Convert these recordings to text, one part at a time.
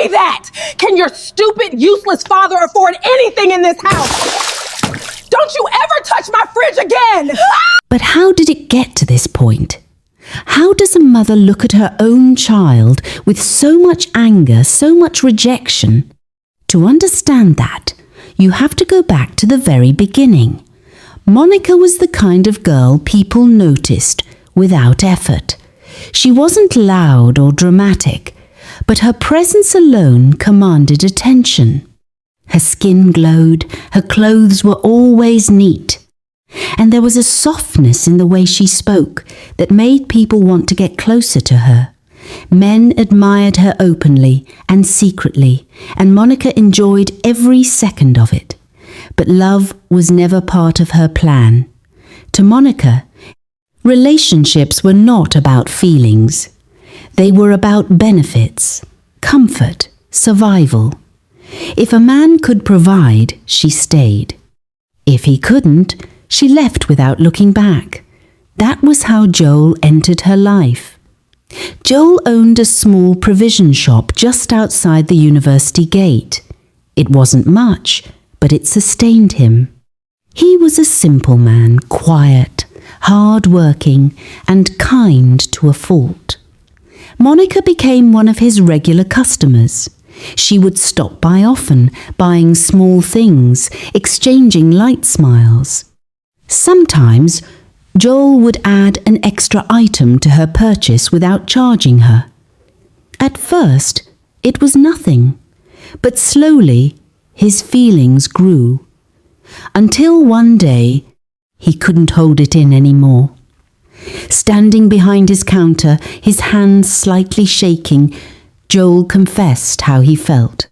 me that! Can your stupid, useless father afford anything in this house? Don't you ever touch my fridge again! But how did it get to this point? How does a mother look at her own child with so much anger, so much rejection? To understand that, you have to go back to the very beginning. Monica was the kind of girl people noticed without effort. She wasn't loud or dramatic, but her presence alone commanded attention. Her skin glowed, her clothes were always neat, and there was a softness in the way she spoke that made people want to get closer to her. Men admired her openly and secretly, and Monica enjoyed every second of it. But love was never part of her plan. To Monica, relationships were not about feelings. They were about benefits, comfort, survival. If a man could provide, she stayed. If he couldn't, she left without looking back. That was how Joel entered her life. Joel owned a small provision shop just outside the university gate. It wasn't much, but it sustained him. He was a simple man, quiet, hard-working, and kind to a fault. Monica became one of his regular customers. She would stop by often, buying small things, exchanging light smiles. Sometimes, Joel would add an extra item to her purchase without charging her. At first, it was nothing, but slowly his feelings grew, until one day he couldn't hold it in anymore. Standing behind his counter, his hands slightly shaking, Joel confessed how he felt.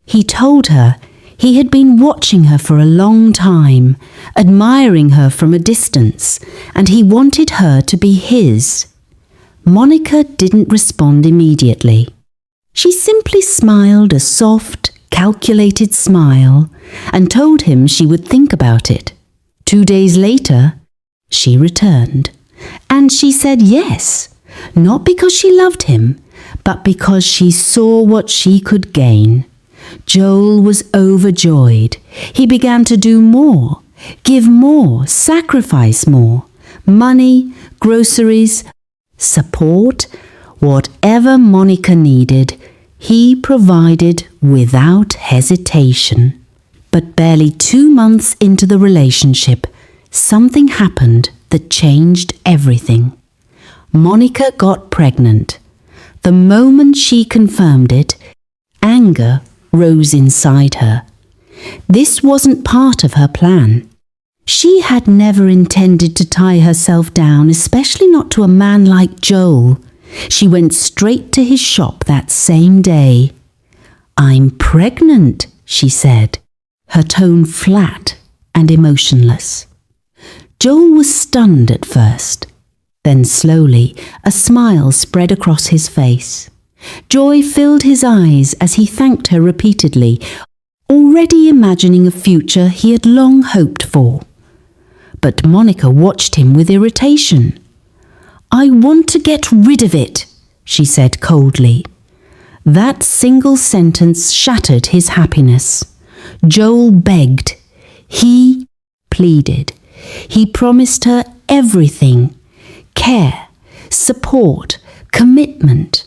He told her he had been watching her for a long time, admiring her from a distance, and he wanted her to be his. Monica didn't respond immediately. She simply smiled a soft, calculated smile and told him she would think about it. 2 days later, she returned, and she said yes, not because she loved him, but because she saw what she could gain. Joel was overjoyed. He began to do more, give more, sacrifice more. Money, groceries, support, whatever Monica needed, he provided without hesitation. But barely 2 months into the relationship, something happened that changed everything. Monica got pregnant. The moment she confirmed it, anger rose inside her. This wasn't part of her plan. She had never intended to tie herself down, especially not to a man like Joel. She went straight to his shop that same day. "I'm pregnant," she said, her tone flat and emotionless. Joel was stunned at first. Then slowly, a smile spread across his face. Joy filled his eyes as he thanked her repeatedly, already imagining a future he had long hoped for. But Monica watched him with irritation. "I want to get rid of it," she said coldly. That single sentence shattered his happiness. Joel begged. He pleaded. He promised her everything: care, support, commitment.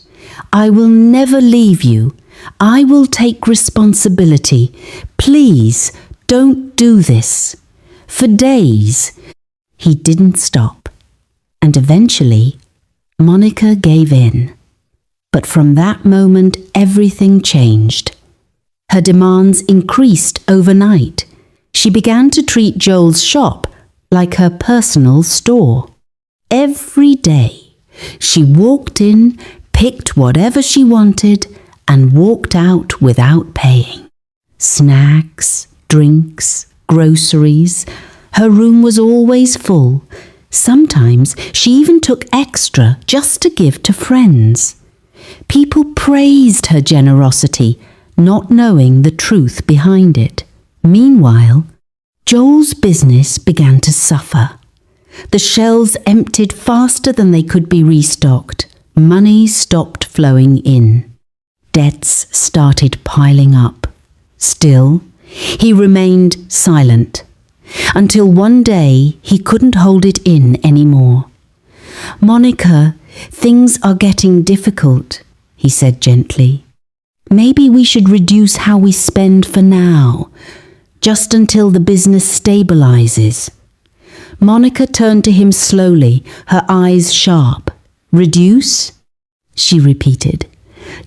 "I will never leave you. I will take responsibility. Please don't do this." For days, he didn't stop. And eventually, Monica gave in. But from that moment, everything changed. Her demands increased overnight. She began to treat Joel's shop like her personal store. Every day, she walked in, picked whatever she wanted, and walked out without paying. Snacks, drinks, groceries. Her room was always full. Sometimes she even took extra just to give to friends. People praised her generosity, not knowing the truth behind it. Meanwhile, Joel's business began to suffer. The shelves emptied faster than they could be restocked. Money stopped flowing in. Debts started piling up. Still, he remained silent, until one day he couldn't hold it in anymore. "Monica, things are getting difficult," he said gently. "Maybe we should reduce how we spend for now, just until the business stabilizes." Monica turned to him slowly, her eyes sharp. "Reduce?" she repeated.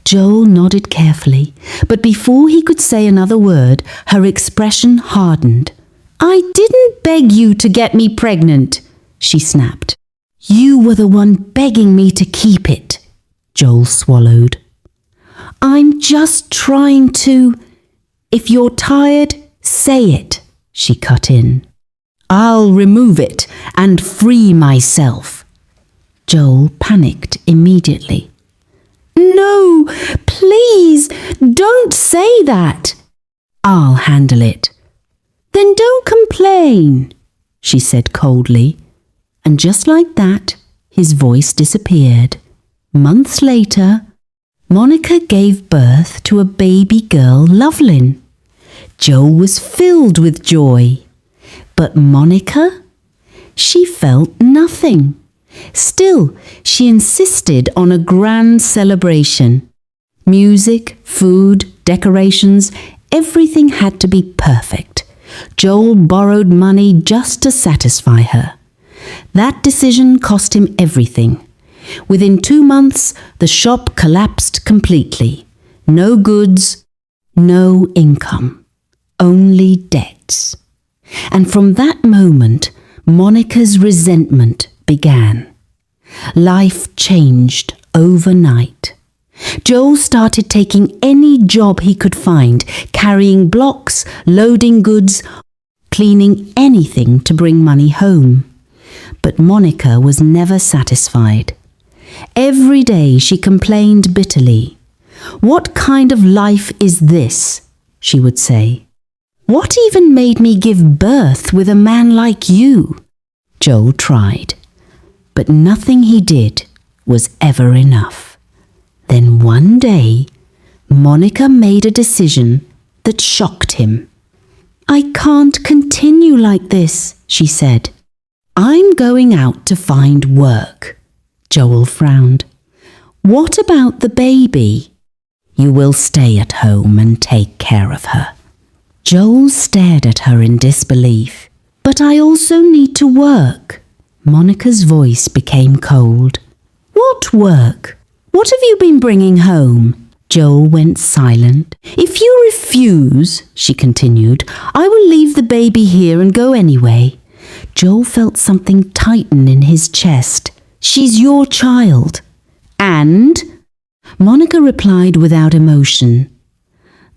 Joel nodded carefully, but before he could say another word, her expression hardened. "I didn't beg you to get me pregnant," she snapped. "You were the one begging me to keep it," Joel swallowed. "I'm just trying to—" "If you're tired, say it," she cut in. "I'll remove it and free myself." Joel panicked immediately. "No, please, don't say that." "I'll handle it." "Then don't complain," she said coldly. And just like that, his voice disappeared. Months later, Monica gave birth to a baby girl, Lovelyn. Joel was filled with joy. But Monica? She felt nothing. Still, she insisted on a grand celebration. Music, food, decorations, everything had to be perfect. Joel borrowed money just to satisfy her. That decision cost him everything. Within 2 months, the shop collapsed completely. No goods, no income, only debts. And from that moment, Monica's resentment began. Life changed overnight. Joel started taking any job he could find, carrying blocks, loading goods, cleaning anything to bring money home. But Monica was never satisfied. Every day she complained bitterly. "What kind of life is this?" she would say. "What even made me give birth with a man like you?" Joel tried, but nothing he did was ever enough. Then one day, Monica made a decision that shocked him. "I can't continue like this," she said. "I'm going out to find work." Joel frowned. "What about the baby?" "You will stay at home and take care of her." Joel stared at her in disbelief. "But I also need to work." Monica's voice became cold. "What work? What have you been bringing home?" Joel went silent. "If you refuse," she continued, "I will leave the baby here and go anyway." Joel felt something tighten in his chest. "She's your child." "And?" Monica replied without emotion.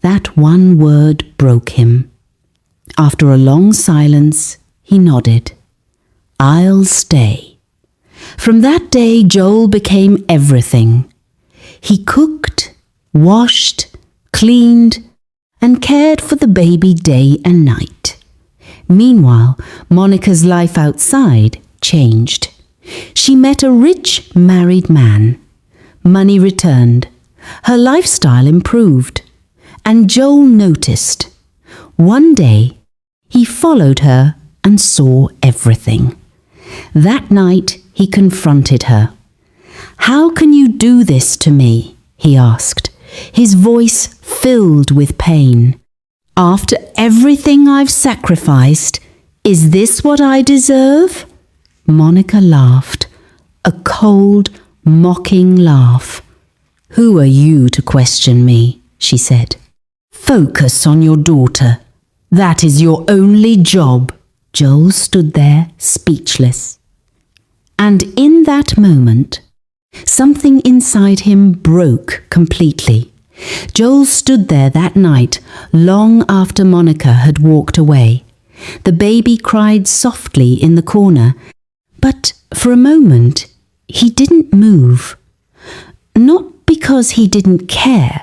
That one word broke him. After a long silence, he nodded. "I'll stay." From that day, Joel became everything. He cooked, washed, cleaned, and cared for the baby day and night. Meanwhile, Monica's life outside changed. She met a rich married man. Money returned. Her lifestyle improved. And Joel noticed. One day, he followed her and saw everything. That night, he confronted her. "How can you do this to me?" he asked, his voice filled with pain. "After everything I've sacrificed, is this what I deserve?" Monica laughed, a cold, mocking laugh. "Who are you to question me?" she said. "Focus on your daughter. That is your only job." Joel stood there, speechless. And in that moment, something inside him broke completely. Joel stood there that night, long after Monica had walked away. The baby cried softly in the corner, but for a moment he didn't move. Not because he didn't care,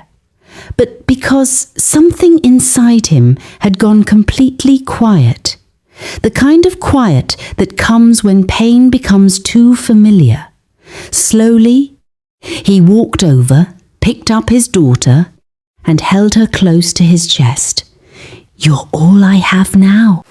but because something inside him had gone completely quiet. The kind of quiet that comes when pain becomes too familiar. Slowly, he walked over, picked up his daughter and held her close to his chest. "You're all I have now,"